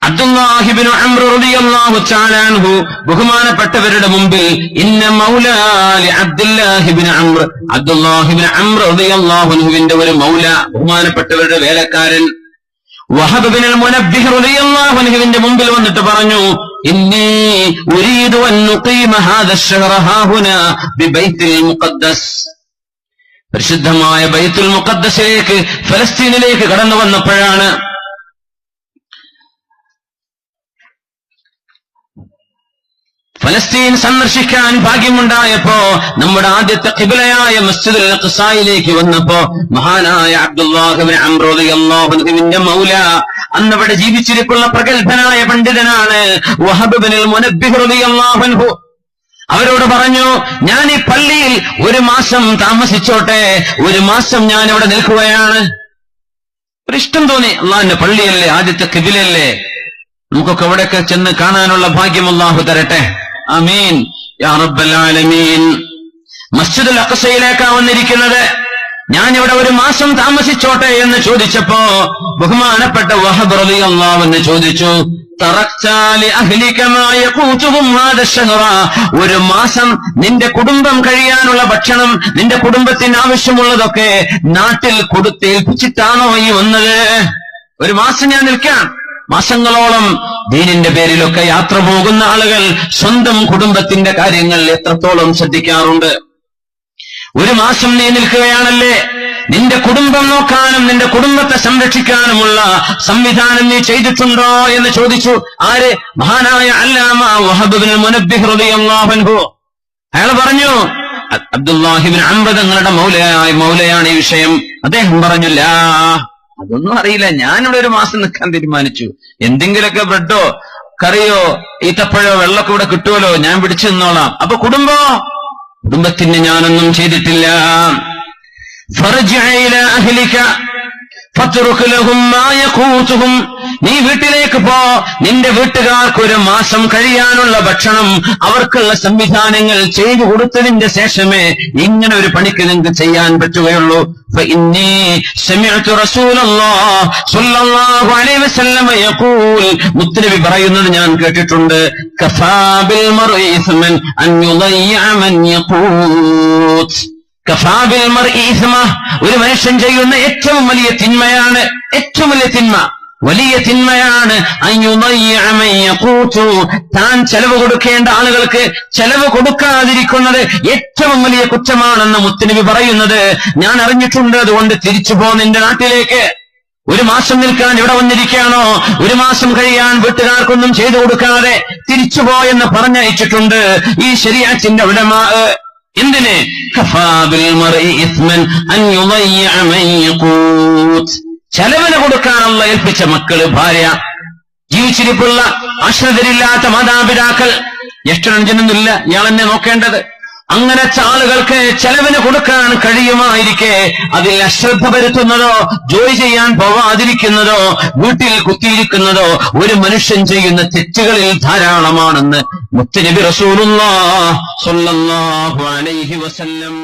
അബ്ദുല്ലാഹി ഇബ്നു അംർ റളിയല്ലാഹു തആല അൻഹു ബഹുമാനപ്പെട്ടവരുടെ മുമ്പിൽ ഇന്ന മൗലാ ലി അബ്ദുല്ലാഹി ഇബ്നു അംർ, അബ്ദുല്ലാഹി ഇബ്നു അംർ റളിയല്ലാഹു അൻഹുവിന്റെ ഒരു മൗല, ബഹുമാനപ്പെട്ടവരുടെ വേലക്കാരൻ വഹബ് ഇബ്നുൽ മുനബ്ബിഹ് റളിയല്ലാഹു അൻഹുവിന്റെ മുമ്പിൽ വന്നിട്ട് പറഞ്ഞു, ഇന്നി ഉരീദു അൻ നുഖീമ ഹാദ അശ്ശഹറ ഹാഹുനാ ബിബൈത്തിൽ മുഖദ്ദസ്. പരിശുദ്ധമായ ബൈത്തുൽ മുഖദ്ദസിലേക്ക്, ഫലസ്തീനിലേക്ക് കടന്നു വന്നപ്പോഴാണ് ഫലസ്തീൻ സന്ദർശിക്കാൻ ഭാഗ്യമുണ്ടായപ്പോ, നമ്മുടെ ആദ്യത്തെ ഖിബ്ലയായ മസ്ജിദുൽ അഖ്സായിലേക്ക് വന്നപ്പോ മഹാനായ അബ്ദുല്ലാഹി ഇബ്നു അംർ റളിയല്ലാഹു അൻഹുവിന്റെ മൗല, അന്നവിടെ ജീവിച്ചിരിക്കുന്ന പ്രഗത്ഭനായ പണ്ഡിതനാണ് വഹബ് ഇബ്നുൽ മുനബ്ബിഹ് റളിയല്ലാഹു അൻഹു. അവരോട് പറഞ്ഞു, ഞാൻ ഈ പള്ളിയിൽ ഒരു മാസം താമസിച്ചോട്ടെ, ഒരു മാസം ഞാൻ ഇവിടെ നിൽക്കുകയാണ്. ഒരിഷ്ടം തോന്നി, അള്ളാഹിന്റെ പള്ളിയല്ലേ, ആദ്യത്തെ ഖിബ്ലയല്ലേ, നമുക്കൊക്കെ അവിടെയൊക്കെ ചെന്ന് കാണാനുള്ള ഭാഗ്യം അല്ലാഹു തരട്ടെ. ആമീൻ യാ റബ്ബൽ ആലമീൻ. മസ്ജിദുൽ അഖ്സയിലേക്കാ വന്നിരിക്കുന്നത്, ഞാൻ ഇവിടെ ഒരു മാസം താമസിച്ചോട്ടെ എന്ന് ചോദിച്ചപ്പോ ബഹുമാനപ്പെട്ട വഹബ് റളിയല്ലാഹു അൻഹു ചോദിച്ചു, ഒരു മാസം നിന്റെ കുടുംബം കഴിയാനുള്ള ഭക്ഷണം, നിന്റെ കുടുംബത്തിന് ആവശ്യമുള്ളതൊക്കെ നാട്ടിൽ കൊടുത്തേൽപ്പിച്ചിട്ടാണോ ഈ വന്നത്? ഒരു മാസം ഞാൻ നിൽക്കാം. മാസങ്ങളോളം ദീനിന്റെ പേരിലൊക്കെ യാത്ര പോകുന്ന ആളുകൾ സ്വന്തം കുടുംബത്തിന്റെ കാര്യങ്ങൾ എത്രത്തോളം ശ്രദ്ധിക്കാറുണ്ട്. ഒരു മാസം നീ നിൽക്കുകയാണല്ലേ, നിന്റെ കുടുംബം നോക്കാനും നിന്റെ കുടുംബത്തെ സംരക്ഷിക്കാനുമുള്ള സംവിധാനം നീ ചെയ്തിട്ടുണ്ടോ എന്ന് ചോദിച്ചു. ആര്? മഹാനായ അല്ലാമ വഹബ് ഇബ്നുൽ മുനബ്ബിഹ് റളിയല്ലാഹു അൻഹു. അയാൾ പറഞ്ഞു, അബ്ദുല്ലാഹി ഇബ്നു അംർ തങ്ങളുടെ മൗലയാണ് ഈ വിഷയം. അദ്ദേഹം പറഞ്ഞു, ലാ, അതൊന്നും അറിയില്ല, ഞാനിവിടെ ഒരു മാസം നിൽക്കാൻ തീരുമാനിച്ചു. എന്തെങ്കിലുമൊക്കെ ബ്രെഡോ കറിയോ ഈത്തപ്പഴോ വെള്ളമൊക്കെ ഇവിടെ കിട്ടുമല്ലോ, ഞാൻ പിടിച്ചു നിന്നോളാം. അപ്പൊ കുടുംബത്തിന് ഞാനൊന്നും ചെയ്തിട്ടില്ല. ഫർജിഅ ഇലാ അഹ്ലിക ഫത്റുക് ലഹും മാ യഖൂതുഹും. നീ വീട്ടിലേക്ക് പോ, നിന്റെ വീട്ടുകാർക്ക് ഒരു മാസം കഴിയാനുള്ള ഭക്ഷണം, അവർക്കുള്ള സംവിധാനങ്ങൾ ചെയ്തു കൊടുത്തതിന്റെ ശേഷമേ ഇങ്ങനെ ഒരു പണിക്ക് നിങ്ങൾക്ക് ചെയ്യാൻ പറ്റുകയുള്ളൂ. ഫഇന്നി സമിഅതു റസൂലല്ലാഹ് സ്വല്ലല്ലാഹു അലൈഹി വസല്ലം യഖൂൽ, മുത്തനബി പറയുന്നത് ഞാൻ കേട്ടിട്ടുണ്ട്, കഫാ ബിൽ മർഇ ഇസ്മൻ അൻ യുദയ്യ മൻ യഖൂത്. കഫാബിൽ മർഇ ഇസ്മ, ഒരു മനുഷ്യൻ ചെയ്യുന്ന ഏറ്റവും വലിയ തിന്മയാണ്, ഏറ്റവും വലിയ തിന്മ, വലിയ തിന്മയാണ് താൻ ചെലവ് കൊടുക്കേണ്ട ആളുകൾക്ക് ചെലവ് കൊടുക്കാതിരിക്കുന്നത് ഏറ്റവും വലിയ കുറ്റമാണെന്ന് മുത്തനബി പറയുന്നത് ഞാൻ അറിഞ്ഞിട്ടുണ്ട്. അതുകൊണ്ട് തിരിച്ചു പോ നിന്റെ നാട്ടിലേക്ക്. ഒരു മാസം നിൽക്കാൻ ഇവിടെ വന്നിരിക്കുകയാണോ, ഒരു മാസം കഴിയാൻ വീട്ടുകാർക്കൊന്നും ചെയ്തു കൊടുക്കാതെ തിരിച്ചുപോ എന്ന് പറഞ്ഞയച്ചിട്ടുണ്ട് ഈ ശരീഅത്തിന്റെ ഉലമാ. എന്തിന്? കഫാബിൽ മർഇ ഇസ്മൻ അൻ യുദയ്യ മൻ യഖൂത്. ചെലവിന് കൊടുക്കാനുള്ള ഏൽപ്പിച്ച മക്കള്, ഭാര്യ, ജീവിച്ചിരിപ്പുള്ള ആശ്രിതരില്ലാത്ത മാതാപിതാക്കൾ, ജ്യേഷ്ഠനൊന്നുമില്ല, ഇയാളെന്നെ നോക്കേണ്ടത്, അങ്ങനത്തെ ആളുകൾക്ക് ചെലവിന് കൊടുക്കാൻ കഴിയുമായിരിക്കെ അതിൽ അശ്രദ്ധ വരുത്തുന്നതോ ജോലി ചെയ്യാൻ പോവാതിരിക്കുന്നതോ വീട്ടിൽ കുത്തിയിരിക്കുന്നതോ ഒരു മനുഷ്യൻ ചെയ്യുന്ന തെറ്റുകളിൽ ധാരാളമാണെന്ന് മുത്തുനബി റസൂലുള്ളാഹി സ്വല്ലല്ലാഹു അലൈഹി വസല്ലം